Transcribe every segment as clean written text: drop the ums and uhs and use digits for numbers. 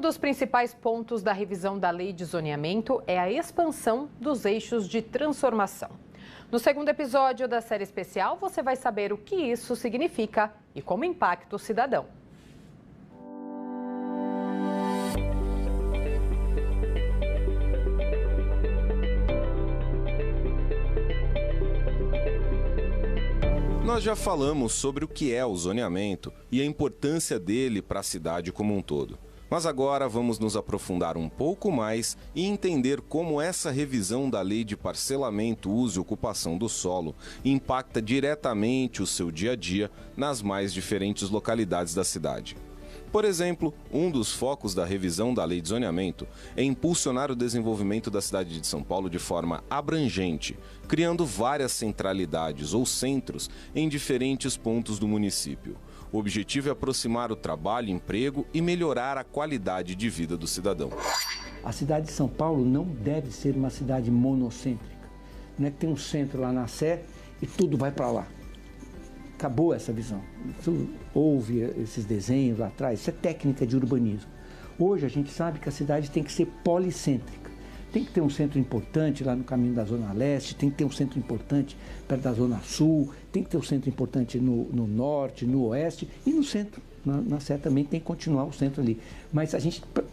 dos principais pontos da revisão da lei de zoneamento é a expansão dos eixos de transformação. No segundo episódio da série especial, você vai saber o que isso significa e como impacta o cidadão. Nós já falamos sobre o que é o zoneamento e a importância dele para a cidade como um todo. Mas agora vamos nos aprofundar um pouco mais e entender como essa revisão da lei de parcelamento, uso e ocupação do solo impacta diretamente o seu dia a dia nas mais diferentes localidades da cidade. Por exemplo, um dos focos da revisão da lei de zoneamento é impulsionar o desenvolvimento da cidade de São Paulo de forma abrangente, criando várias centralidades ou centros em diferentes pontos do município. O objetivo é aproximar o trabalho, emprego e melhorar a qualidade de vida do cidadão. A cidade de São Paulo não deve ser uma cidade monocêntrica. Não é que tem um centro lá na Sé e tudo vai para lá. Acabou essa visão. Houve esses desenhos lá atrás, isso é técnica de urbanismo. Hoje a gente sabe que a cidade tem que ser policêntrica. Tem que ter um centro importante lá no caminho da Zona Leste, tem que ter um centro importante perto da Zona Sul, tem que ter um centro importante no Norte, no Oeste e no centro. Na Sé também tem que continuar o centro ali. Mas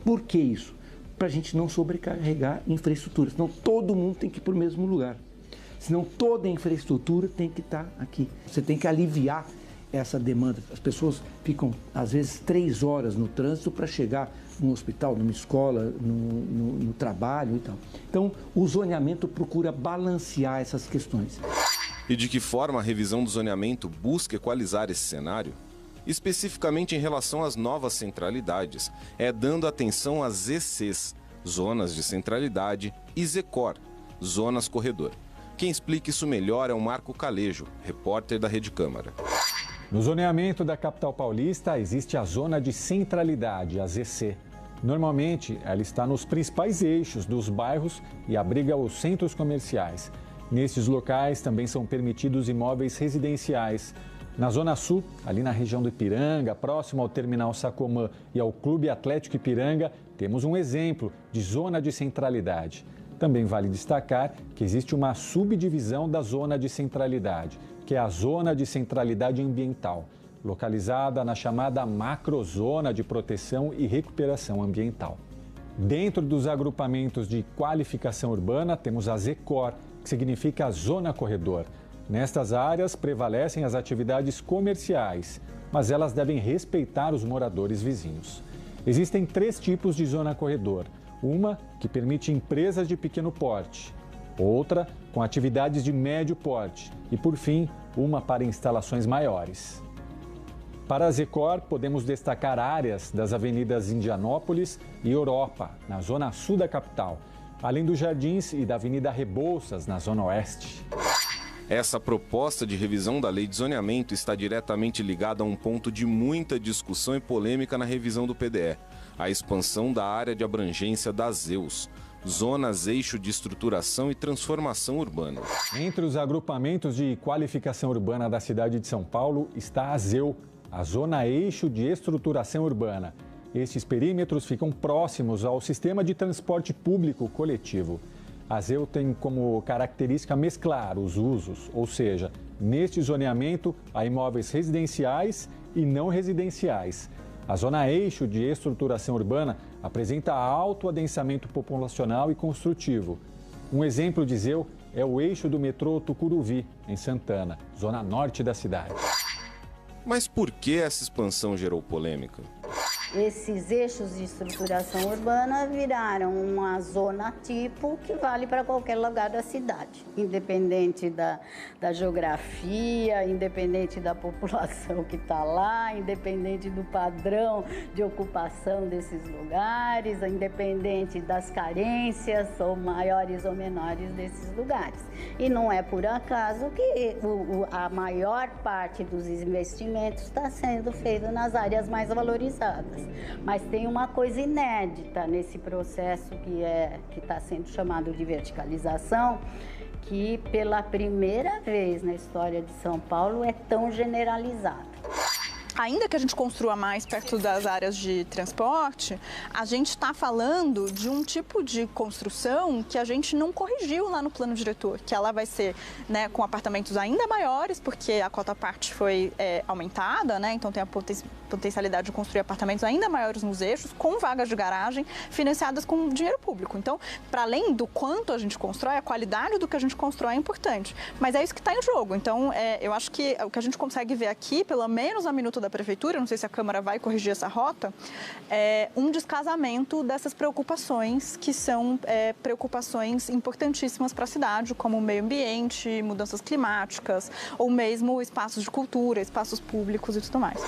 por que isso? Para a gente não sobrecarregar infraestrutura, senão todo mundo tem que ir para o mesmo lugar. Senão toda a infraestrutura tem que estar aqui. Você tem que aliviar essa demanda. As pessoas ficam, às vezes, 3 horas no trânsito para chegar num hospital, numa escola, no trabalho e tal. Então, o zoneamento procura balancear essas questões. E de que forma a revisão do zoneamento busca equalizar esse cenário? Especificamente em relação às novas centralidades, é dando atenção às ZCs, Zonas de Centralidade, e ZCOR, Zonas Corredor. Quem explica isso melhor é o Marco Calejo, repórter da Rede Câmara. No zoneamento da capital paulista existe a Zona de Centralidade, a ZC. Normalmente, ela está nos principais eixos dos bairros e abriga os centros comerciais. Nesses locais também são permitidos imóveis residenciais. Na Zona Sul, ali na região do Ipiranga, próximo ao Terminal Sacomã e ao Clube Atlético Ipiranga, temos um exemplo de Zona de Centralidade. Também vale destacar que existe uma subdivisão da Zona de Centralidade, que é a Zona de Centralidade Ambiental, localizada na chamada Macrozona de Proteção e Recuperação Ambiental. Dentro dos agrupamentos de qualificação urbana, temos a ZCOR, que significa Zona Corredor. Nestas áreas prevalecem as atividades comerciais, mas elas devem respeitar os moradores vizinhos. Existem 3 tipos de Zona Corredor. Uma que permite empresas de pequeno porte, outra com atividades de médio porte e, por fim, uma para instalações maiores. Para a ZCOR, podemos destacar áreas das avenidas Indianópolis e Europa, na zona sul da capital, além dos Jardins e da Avenida Rebouças, na zona oeste. Essa proposta de revisão da lei de zoneamento está diretamente ligada a um ponto de muita discussão e polêmica na revisão do PDE, a expansão da área de abrangência das ZEUs, Zonas Eixo de Estruturação e Transformação Urbana. Entre os agrupamentos de qualificação urbana da cidade de São Paulo está a ZEU, a Zona Eixo de Estruturação Urbana. Estes perímetros ficam próximos ao sistema de transporte público coletivo. A ZEU tem como característica mesclar os usos, ou seja, neste zoneamento há imóveis residenciais e não residenciais. A Zona Eixo de Estruturação Urbana apresenta alto adensamento populacional e construtivo. Um exemplo de ZEU é o eixo do metrô Tucuruvi, em Santana, zona norte da cidade. Mas por que essa expansão gerou polêmica? Esses eixos de estruturação urbana viraram uma zona tipo que vale para qualquer lugar da cidade, independente da geografia, independente da população que está lá, independente do padrão de ocupação desses lugares, independente das carências, ou maiores ou menores desses lugares. E não é por acaso que a maior parte dos investimentos está sendo feito nas áreas mais valorizadas. Mas tem uma coisa inédita nesse processo que está sendo chamado de verticalização, que pela primeira vez na história de São Paulo é tão generalizado. ainda que a gente construa mais perto das áreas de transporte, a gente está falando de um tipo de construção que a gente não corrigiu lá no plano diretor, que ela vai ser, né, com apartamentos ainda maiores, porque a cota parte foi aumentada, né, então tem a potencialidade de construir apartamentos ainda maiores nos eixos, com vagas de garagem financiadas com dinheiro público. Então, para além do quanto a gente constrói, a qualidade do que a gente constrói é importante. Mas é isso que está em jogo. Então, eu acho que o que a gente consegue ver aqui, pelo menos a minuta da Prefeitura, não sei se a Câmara vai corrigir essa rota, é um descasamento dessas preocupações, que são preocupações importantíssimas para a cidade, como o meio ambiente, mudanças climáticas, ou mesmo espaços de cultura, espaços públicos e tudo mais.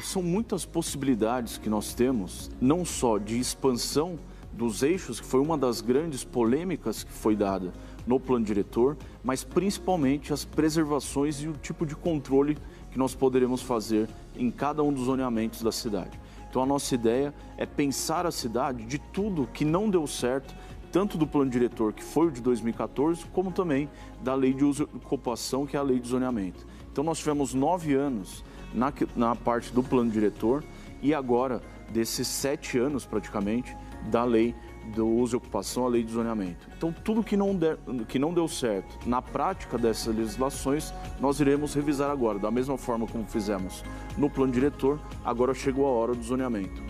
São muitas possibilidades que nós temos, não só de expansão dos eixos, que foi uma das grandes polêmicas que foi dada no plano diretor, mas principalmente as preservações e o tipo de controle que nós poderemos fazer em cada um dos zoneamentos da cidade. Então a nossa ideia é pensar a cidade de tudo que não deu certo, tanto do plano diretor, que foi o de 2014, como também da lei de uso e ocupação, que é a lei de zoneamento. Então nós tivemos 9 anos na parte do plano diretor e agora, desses 7 anos praticamente, da lei do uso e ocupação, a lei de zoneamento. Então, tudo que não deu certo na prática dessas legislações, nós iremos revisar agora. Da mesma forma como fizemos no plano diretor, agora chegou a hora do zoneamento.